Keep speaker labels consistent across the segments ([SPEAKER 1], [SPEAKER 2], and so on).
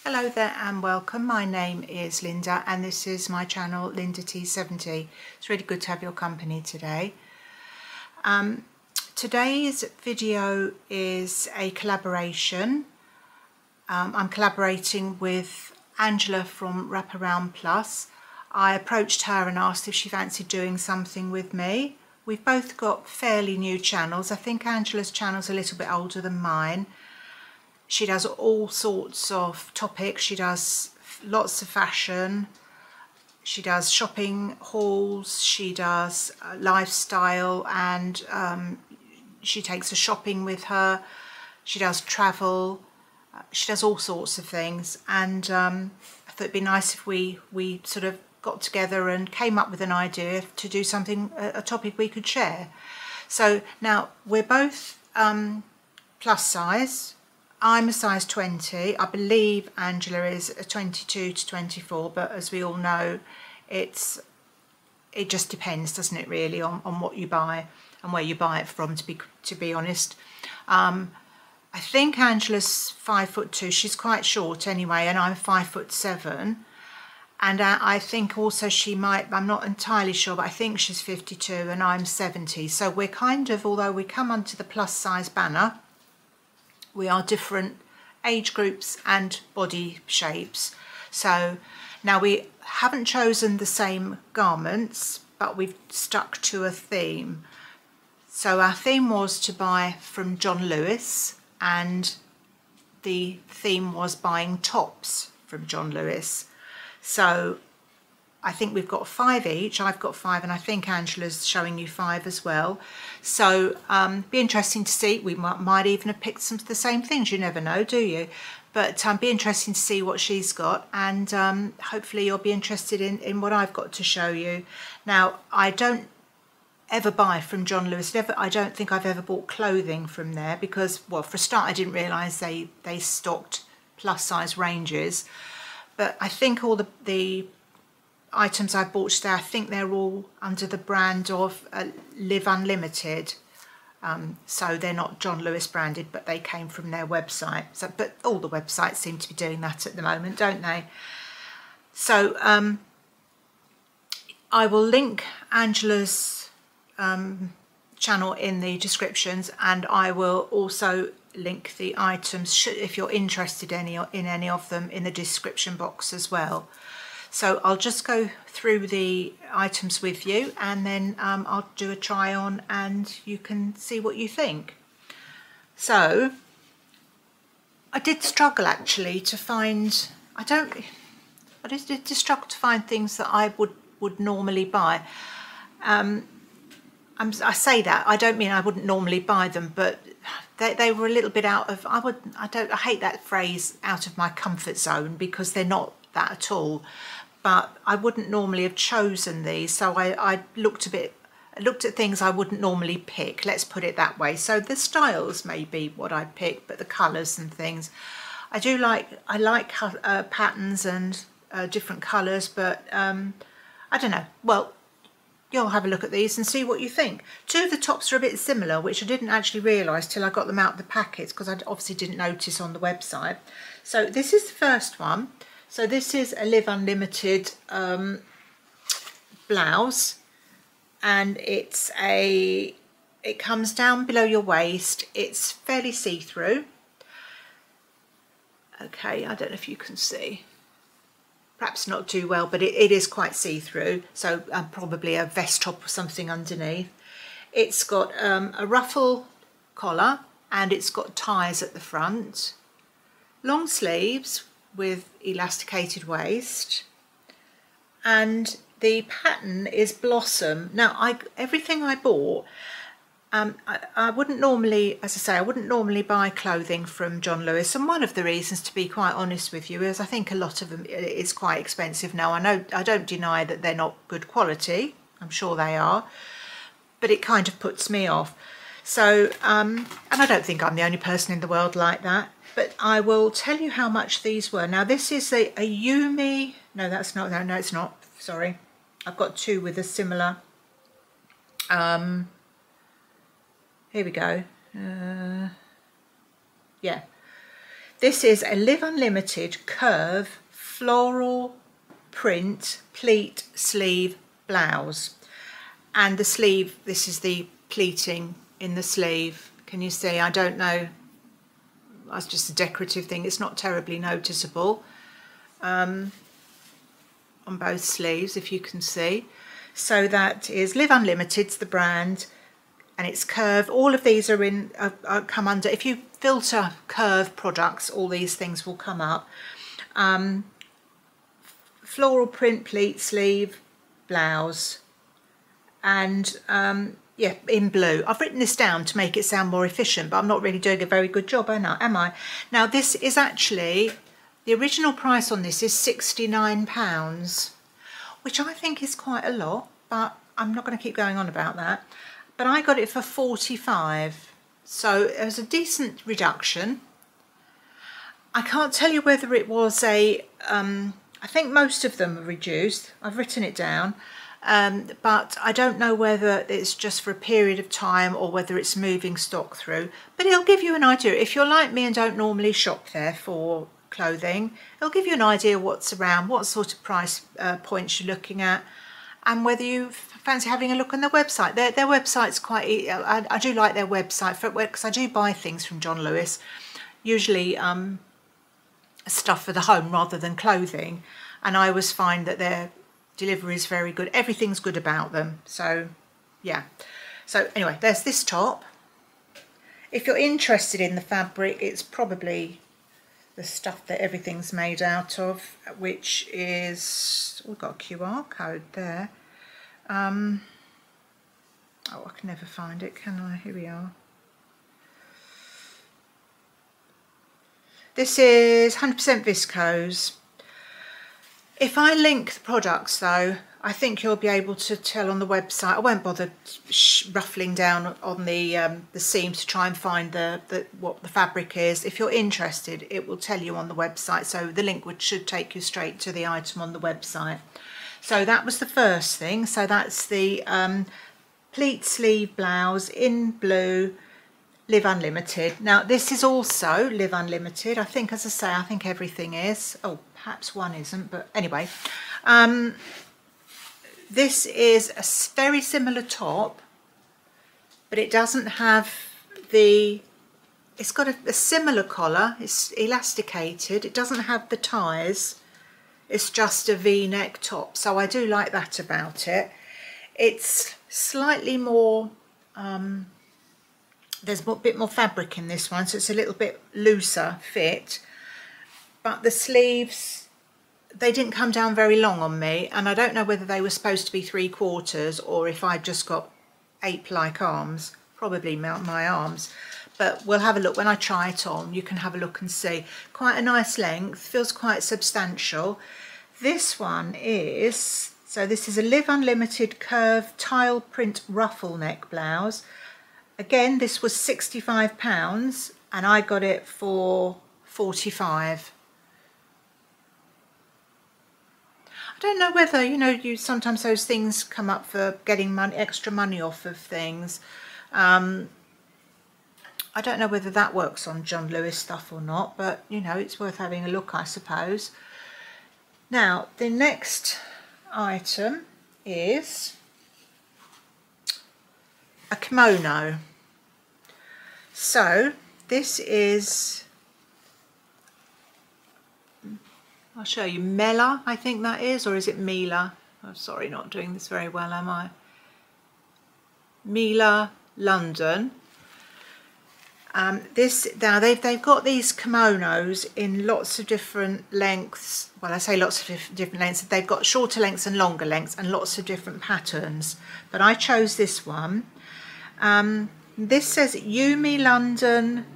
[SPEAKER 1] Hello there and welcome. My name is Linda and this is my channel Linda T70. It's really good to have your company today. Today's video is a collaboration. I'm collaborating with Angela from Wraparound Plus. I approached her and asked if she fancied doing something with me. We've both got fairly new channels. I think Angela's channel's a little bit older than mine. She does all sorts of topics. She does lots of fashion. She does shopping hauls. She does lifestyle, and she takes us shopping with her. She does travel. She does all sorts of things. And I thought it'd be nice if we sort of got together and came up with an idea to do something, a topic we could share. So now we're both plus size. I'm a size 20. I believe Angela is a 22 to 24, but as we all know, it just depends, doesn't it, really, on what you buy and where you buy it from, to be honest. I think Angela's 5'2". She's quite short anyway, and I'm 5'7". And I think also she might, I'm not entirely sure, but I think she's 52 and I'm 70. So we're kind of, although we come under the plus size banner, we are different age groups and body shapes. So now we haven't chosen the same garments, but we've stuck to a theme. So our theme was to buy from John Lewis, and the theme was buying tops from John Lewis. So I think we've got 5 each. I've got 5, and I think Angela's showing you 5 as well. So be interesting to see. We might even have picked some of the same things. You never know, do you? But be interesting to see what she's got, and hopefully you'll be interested in what I've got to show you. Now, I don't ever buy from John Lewis. I don't think I've ever bought clothing from there because, well, for a start, I didn't realise they stocked plus size ranges. But I think all the items I bought today, I think they're all under the brand of Live Unlimited. So they're not John Lewis branded, but they came from their website. So, but all the websites seem to be doing that at the moment, don't they? So I will link Angela's channel in the descriptions, and I will also link the items, if you're interested in any of them, in the description box as well. So I'll just go through the items with you, and then I'll do a try on and you can see what you think. So I did struggle actually to find, I did struggle to find things that I would normally buy. I say that, I don't mean I wouldn't normally buy them, but they were a little bit out of, I hate that phrase, out of my comfort zone, because they're not that at all. But I wouldn't normally have chosen these, so I looked at things I wouldn't normally pick, let's put it that way. So the styles may be what I pick, but the colours and things, I like patterns and different colours, but I don't know. Well, you'll have a look at these and see what you think. 2 of the tops are a bit similar, which I didn't actually realise till I got them out of the packets, because I obviously didn't notice on the website. So this is the first one. So this is a Live Unlimited blouse, and it comes down below your waist. It's fairly see-through. Okay, I don't know if you can see. Perhaps not too well, but it is quite see-through. So probably a vest top or something underneath. It's got a ruffle collar, and it's got ties at the front. Long sleeves with elasticated waist, and the pattern is blossom. Now everything I bought, I wouldn't normally, as I say, I wouldn't normally buy clothing from John Lewis, and one of the reasons, to be quite honest with you, is I think a lot of them is quite expensive now. I don't deny that they're not good quality, I'm sure they are, but it kind of puts me off. So and I don't think I'm the only person in the world like that. But I will tell you how much these were. Now this is a Yumi, no that's not, no it's not, sorry. I've got 2 with a similar, here we go, yeah. This is a Live Unlimited curve floral print pleat sleeve blouse. And the sleeve, this is the pleating in the sleeve. Can you see? I don't know. That's just a decorative thing. It's not terribly noticeable on both sleeves, if you can see. So that is Live Unlimited, the brand, and it's curve. All of these are in come under. If you filter curve products, all these things will come up. Floral print pleat sleeve blouse, and yeah, in blue. I've written this down to make it sound more efficient, but I'm not really doing a very good job, am I? Now this is actually, the original price on this is £69, which I think is quite a lot, but I'm not going to keep going on about that. But I got it for 45, so it was a decent reduction. I can't tell you whether it was a, I think most of them are reduced. I've written it down. But I don't know whether it's just for a period of time or whether it's moving stock through, but it'll give you an idea. If you're like me and don't normally shop there for clothing, it'll give you an idea what's around, what sort of price points you're looking at, and whether you fancy having a look on their website. Their website's quite, I do like their website because I do buy things from John Lewis, usually stuff for the home rather than clothing, and I always find that their delivery is very good. Everything's good about them. So yeah, so anyway, there's this top. If you're interested in the fabric, it's probably the stuff that everything's made out of, which is, we've got a QR code there. Oh, I can never find it, can I? Here we are. This is 100% viscose. If I link the products though, I think you'll be able to tell on the website. I won't bother ruffling down on the seams to try and find what the fabric is. If you're interested, it will tell you on the website. So the link should take you straight to the item on the website. So that was the first thing. So that's the pleat sleeve blouse in blue, Live Unlimited. Now this is also Live Unlimited. I think, as I say, I think everything is. Oh, perhaps one isn't, but anyway. This is a very similar top, but it doesn't have the, it's got a similar collar, it's elasticated, it doesn't have the ties, it's just a V-neck top, so I do like that about it. It's slightly more, there's a bit more fabric in this one, so it's a little bit looser fit, but the sleeves, they didn't come down very long on me, and I don't know whether they were supposed to be 3/4 or if I just got ape-like arms, probably my arms, but we'll have a look when I try it on. You can have a look and see. Quite a nice length, feels quite substantial. This one is, so this is a Live Unlimited curve tile print ruffle neck blouse. Again, this was £65 and I got it for 45. I don't know whether, you know, you sometimes those things come up for getting money, extra money off of things. I don't know whether that works on John Lewis stuff or not, but you know, it's worth having a look, I suppose. Now, the next item is a kimono. So this is, I'll show you, Mela, I think that is, or is it Mila? I'm sorry, not doing this very well, am I? Mila, London. Now they've got these kimonos in lots of different lengths. Well, I say lots of different lengths. They've got shorter lengths and longer lengths and lots of different patterns. But I chose this one. This says Yumi London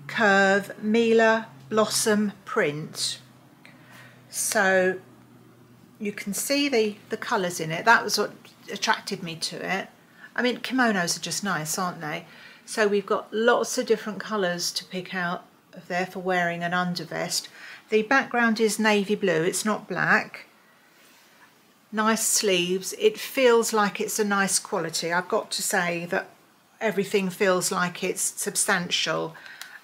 [SPEAKER 1] Curve Mila Blossom Print. So you can see the colours in it. That was what attracted me to it. I mean, kimonos are just nice, aren't they? So we've got lots of different colours to pick out of there for wearing an undervest. The background is navy blue, it's not black. Nice sleeves. It feels like it's a nice quality. I've got to say that everything feels like it's substantial.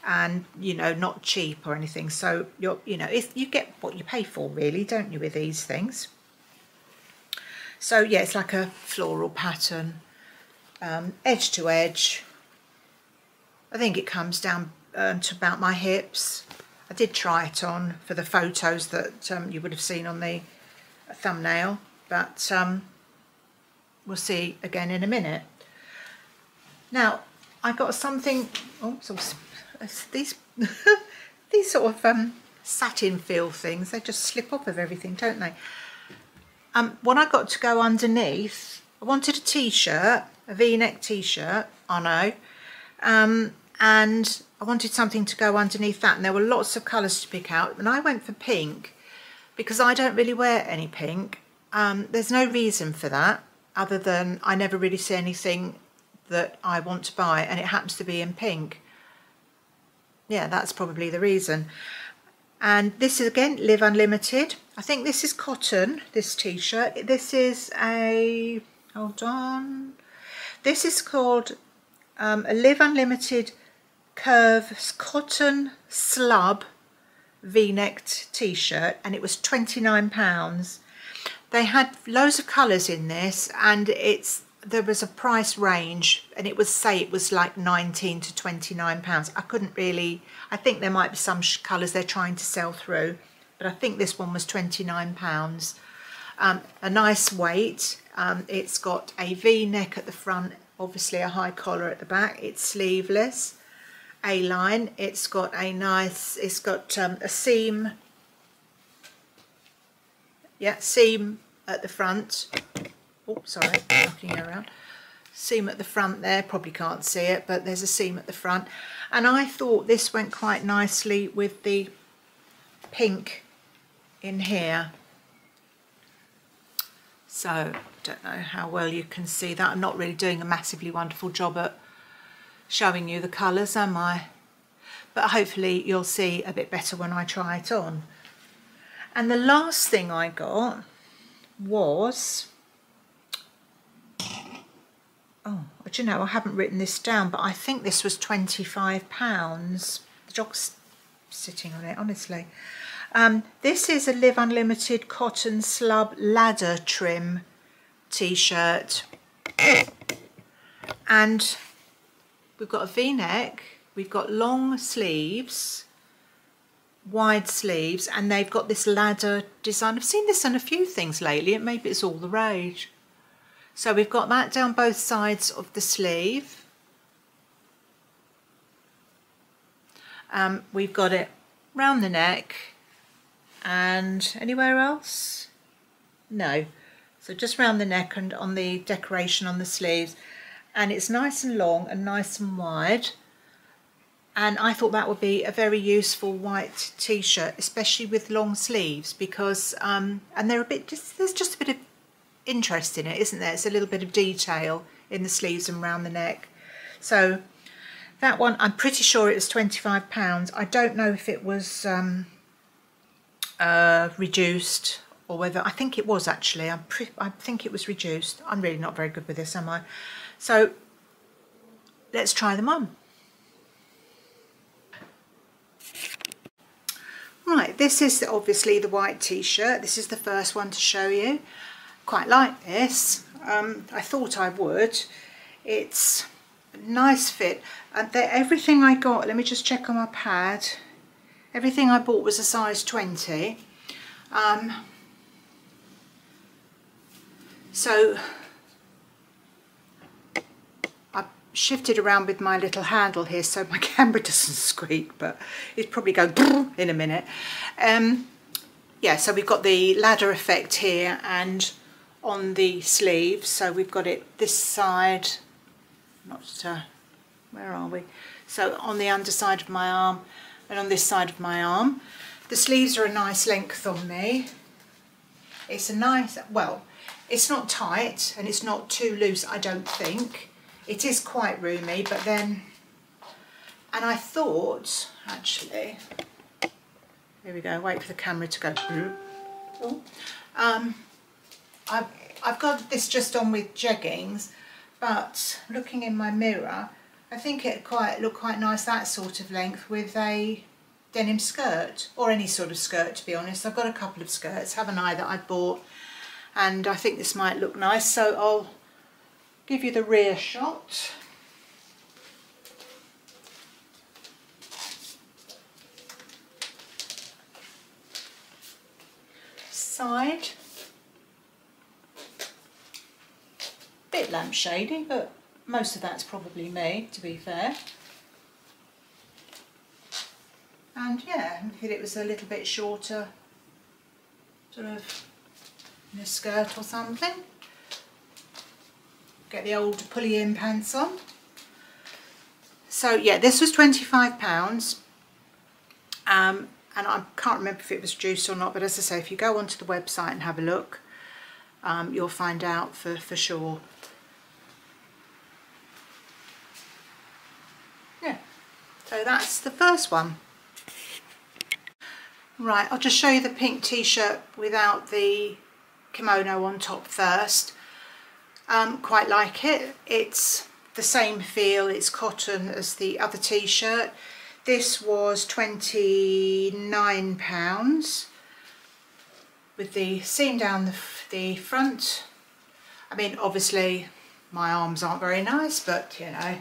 [SPEAKER 1] and you know, not cheap or anything. So you know, you get what you pay for, really, don't you, with these things? So yeah, it's like a floral pattern, edge to edge. I think it comes down to about my hips. I did try it on for the photos that you would have seen on the thumbnail, but we'll see again in a minute. Now I got something. Oh, so these these sort of satin feel things. They just slip off of everything, don't they? What I got to go underneath, I wanted a t-shirt, a v-neck t-shirt. I know. And I wanted something to go underneath that, and there were lots of colours to pick out, and I went for pink because I don't really wear any pink. There's no reason for that other than I never really see anything that I want to buy and it happens to be in pink. Yeah, that's probably the reason. And this is again Live Unlimited. I think this is cotton, this t-shirt. This is a, hold on, this is called a Live Unlimited curves cotton slub v-necked t-shirt, and it was £29. They had loads of colours in this, and there was a price range, and it was like £19 to £29. I couldn't really, I think there might be some colours they're trying to sell through, but I think this one was £29. A nice weight. It's got a v-neck at the front, obviously a high collar at the back. It's sleeveless, A-line. It's got a nice, it's got a seam, yeah, seam at the front. Oh, sorry, knocking around. Seam at the front there, probably can't see it, but there's a seam at the front. And I thought this went quite nicely with the pink in here. So, don't know how well you can see that. I'm not really doing a massively wonderful job at showing you the colours, am I? But hopefully you'll see a bit better when I try it on. And the last thing I got was, oh, do you know, I haven't written this down, but I think this was £25. The dog's sitting on it, honestly. This is a Live Unlimited cotton slub ladder trim t-shirt, and we've got a v-neck, we've got long sleeves, wide sleeves, and they've got this ladder design. I've seen this on a few things lately, and maybe it's all the rage. So we've got that down both sides of the sleeve. We've got it round the neck, and anywhere else? No. So just round the neck and on the decoration on the sleeves. And it's nice and long and nice and wide. And I thought that would be a very useful white t-shirt, especially with long sleeves, because and they're a bit, there's just a bit of interest in it, isn't there? It's a little bit of detail in the sleeves and round the neck. So that one, I'm pretty sure it was £25. I don't know if it was reduced or whether, I think it was actually, I think it was reduced. I'm really not very good with this, am I? So let's try them on. Right, this is obviously the white t-shirt. This is the first one to show you. Quite like this. I thought I would. It's a nice fit. And everything I got, let me just check on my pad. Everything I bought was a size 20. So I shifted around with my little handle here so my camera doesn't squeak, but it's probably going in a minute. Yeah, so we've got the ladder effect here and on the sleeve. So we've got it this side, where are we? So on the underside of my arm and on this side of my arm. The sleeves are a nice length on me. It's a nice, well, it's not tight and it's not too loose, I don't think. It is quite roomy, but then, and I thought, actually, here we go, wait for the camera to go. Oh. I've got this just on with jeggings, but looking in my mirror, I think it look quite nice, that sort of length, with a denim skirt, or any sort of skirt, to be honest. I've got a couple of skirts, haven't I, that I bought, and I think this might look nice, so I'll give you the rear shot. Side. Bit lampshady, but most of that's probably me, to be fair. And yeah, if it was a little bit shorter, sort of in a skirt or something. Get the old pulley-in pants on. So yeah, this was £25. And I can't remember if it was juice or not, but as I say, if you go onto the website and have a look, you'll find out for sure. Yeah, so that's the first one. Right, I'll just show you the pink t-shirt without the kimono on top first. Quite like it. It's the same feel, it's cotton as the other t-shirt. This was £29 with the seam down the front. I mean, obviously my arms aren't very nice, but you know,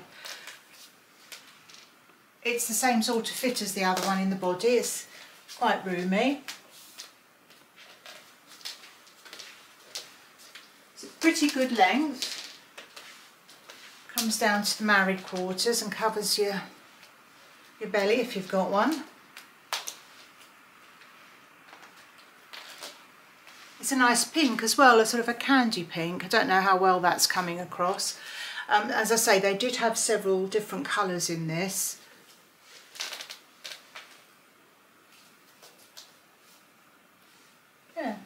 [SPEAKER 1] it's the same sort of fit as the other one in the body. It's quite roomy. It's a pretty good length. Comes down to the married quarters and covers your belly if you've got one. It's a nice pink as well, a sort of a candy pink. I don't know how well that's coming across. As I say, they did have several different colours in this. Yeah.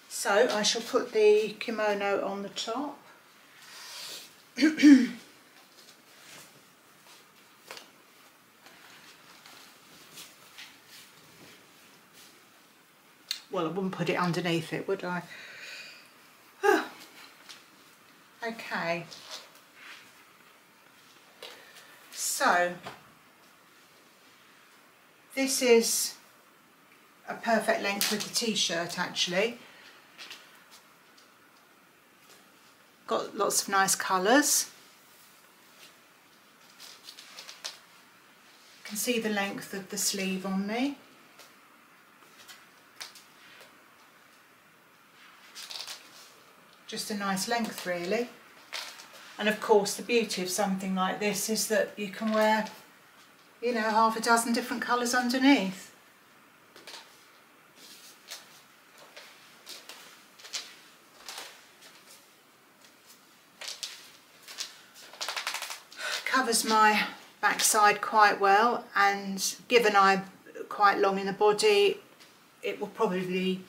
[SPEAKER 1] So I shall put the kimono on the top. Well, I wouldn't put it underneath it, would I? Okay. So, this is a perfect length with the t-shirt actually. Got lots of nice colours. You can see the length of the sleeve on me. Just a nice length really. And of course the beauty of something like this is that you can wear, you know, half a dozen different colours underneath. Covers my backside quite well, and given I'm quite long in the body, it will probably be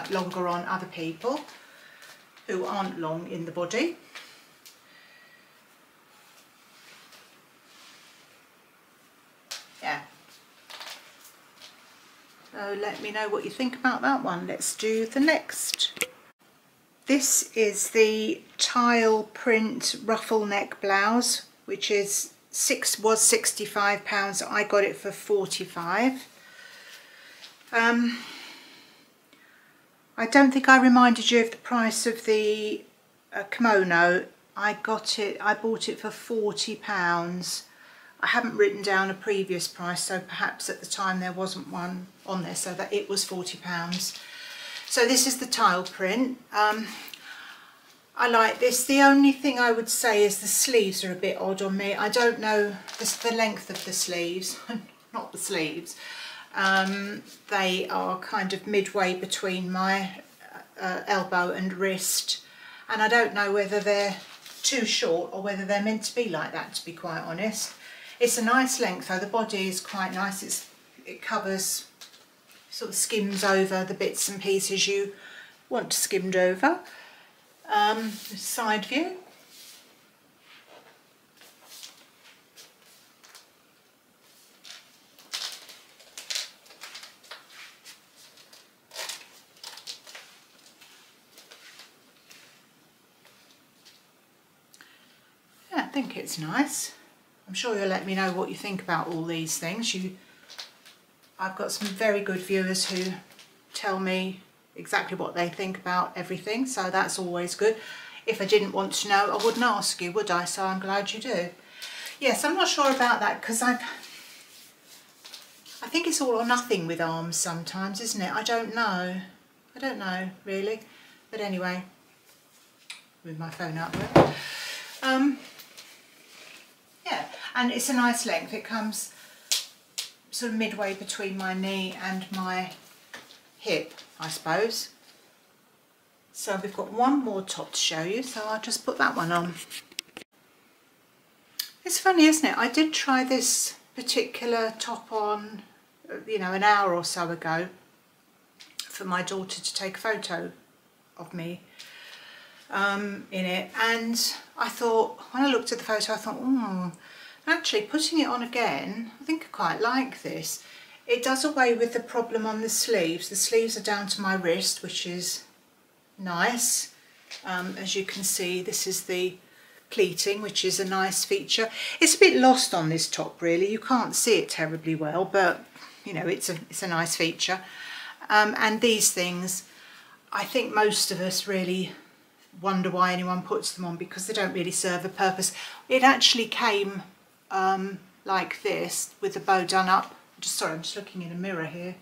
[SPEAKER 1] longer on other people who aren't long in the body. Yeah. So let me know what you think about that one. Let's do the next. This is the tile print ruffle neck blouse, which was £65. I got it for £45. I don't think I reminded you of the price of the kimono. I bought it for £40. I haven't written down a previous price, so perhaps at the time there wasn't one on there, so that it was £40. So this is the tile print. I like this. The only thing I would say is the sleeves are a bit odd on me. I don't know the length of the sleeves, not the sleeves. They are kind of midway between my elbow and wrist, and I don't know whether they're too short or whether they're meant to be like that, to be quite honest. It's a nice length though, the body is quite nice. It covers, sort of skims over the bits and pieces you want skimmed over. Side view. Yeah, think it's nice. I'm sure you'll let me know what you think about all these things. I've got some very good viewers who tell me exactly what they think about everything, so that's always good. If I didn't want to know, I wouldn't ask you, would I? So I'm glad you do. Yes, I'm not sure about that, because I think it's all or nothing with arms sometimes, isn't it? I don't know really, but anyway, with my phone up there. Yeah, and it's a nice length. It comes sort of midway between my knee and my hip, I suppose. So we've got one more top to show you, so I'll just put that one on. It's funny, isn't it? I did try this particular top on, you know, an hour or so ago for my daughter to take a photo of me in it, and I thought, when I looked at the photo, I thought, actually putting it on again, I think I quite like this. It does away with the problem on the sleeves. The sleeves are down to my wrist, which is nice. As you can see, this is the pleating, which is a nice feature. It's a bit lost on this top, really. You can't see it terribly well, but you know, it's a nice feature. And these things, I think most of us really wonder why anyone puts them on, because they don't really serve a purpose. It actually came like this, with the bow done up. Sorry, I'm just looking in a mirror here.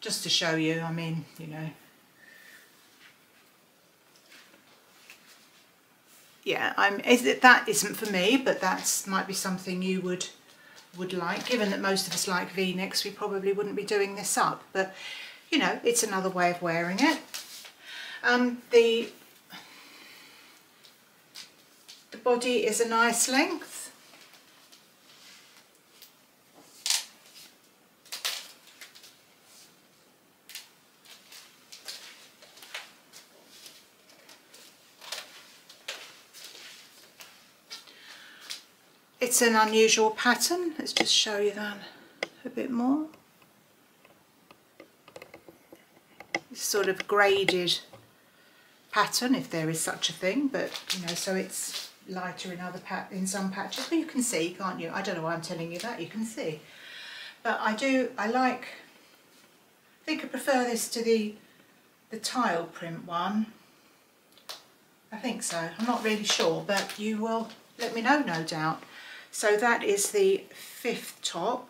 [SPEAKER 1] Just to show you, I mean, you know. Yeah, that isn't for me, but that might be something you would like. Given that most of us like V-necks, we probably wouldn't be doing this up, but you know, it's another way of wearing it. The body is a nice length. It's an unusual pattern. Let's just show you that a bit more. It's sort of graded pattern, if there is such a thing, but you know, so it's lighter in some patches, but you can see, can't you? I don't know why I'm telling you that, you can see. But I think I prefer this to the tile print one. I think so, I'm not really sure, but you will let me know, no doubt. So that is the 5th top.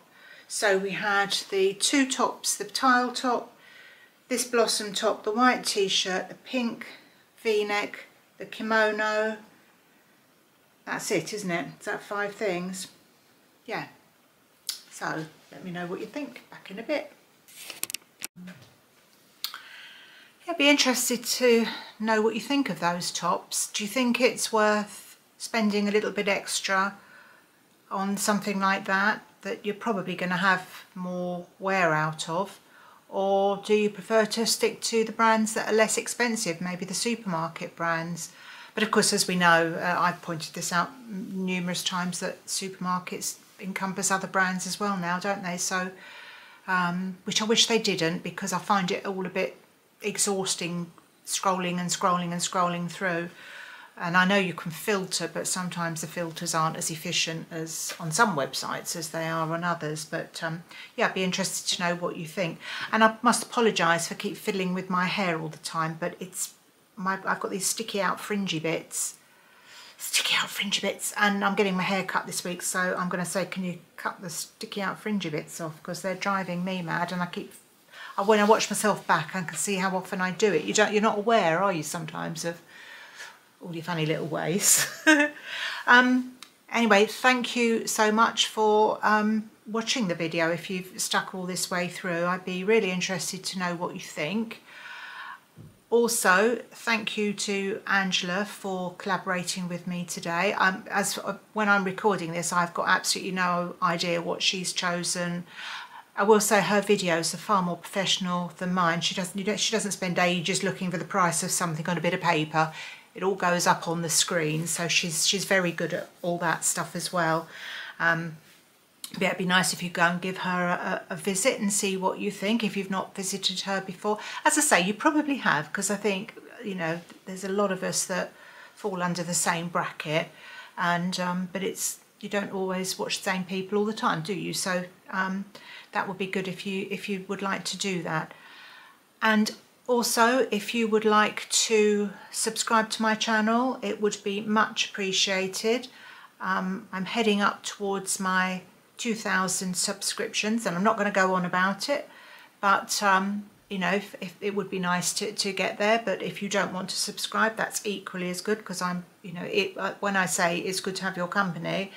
[SPEAKER 1] So we had the 2 tops, the tile top, this blossom top, the white t-shirt, the pink V-neck, the kimono. That's it, isn't it? Is that 5 things? Yeah. So let me know what you think. Back in a bit. Yeah, I'd be interested to know what you think of those tops. Do you think it's worth spending a little bit extra on something like that you're probably going to have more wear out of? Or do you prefer to stick to the brands that are less expensive, maybe the supermarket brands? But of course, as we know, I've pointed this out numerous times, that supermarkets encompass other brands as well now, don't they? So, which I wish they didn't, because I find it all a bit exhausting, scrolling and scrolling and scrolling through. And I know you can filter, but sometimes the filters aren't as efficient as on some websites as they are on others. But yeah, I'd be interested to know what you think. And I must apologise for keep fiddling with my hair all the time, but I've got these sticky out fringy bits, and I'm getting my hair cut this week, so I'm going to say, can you cut the sticky out fringy bits off, because they're driving me mad. And when I watch myself back, I can see how often I do it. You're not aware, are you, sometimes, of all your funny little ways. Anyway, thank you so much for watching the video. If you've stuck all this way through, I'd be really interested to know what you think. Also, thank you to Angela for collaborating with me today. When I'm recording this, I've got absolutely no idea what she's chosen. I will say her videos are far more professional than mine. She doesn't spend ages looking for the price of something on a bit of paper. It all goes up on the screen, so she's very good at all that stuff as well. Yeah, it'd be nice if you go and give her a visit and see what you think, if you've not visited her before. As I say, you probably have, because I think you know, there's a lot of us that fall under the same bracket, and but it's, you don't always watch the same people all the time, do you? So that would be good if you would like to do that. And also, if you would like to subscribe to my channel, it would be much appreciated. I'm heading up towards my 2,000 subscriptions, and I'm not going to go on about it, but you know, if it would be nice to get there. But if you don't want to subscribe, that's equally as good, because I'm, you know, when I say it's good to have your company,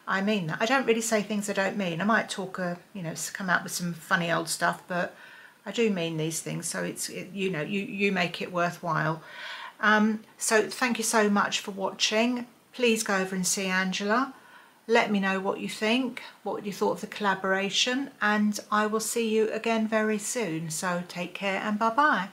[SPEAKER 1] I mean that. I don't really say things I don't mean. I might talk, you know, come out with some funny old stuff, but I do mean these things. So you know, you make it worthwhile. So thank you so much for watching. Please go over and see Angela. Let me know what you think, what you thought of the collaboration, and I will see you again very soon. So take care and bye-bye.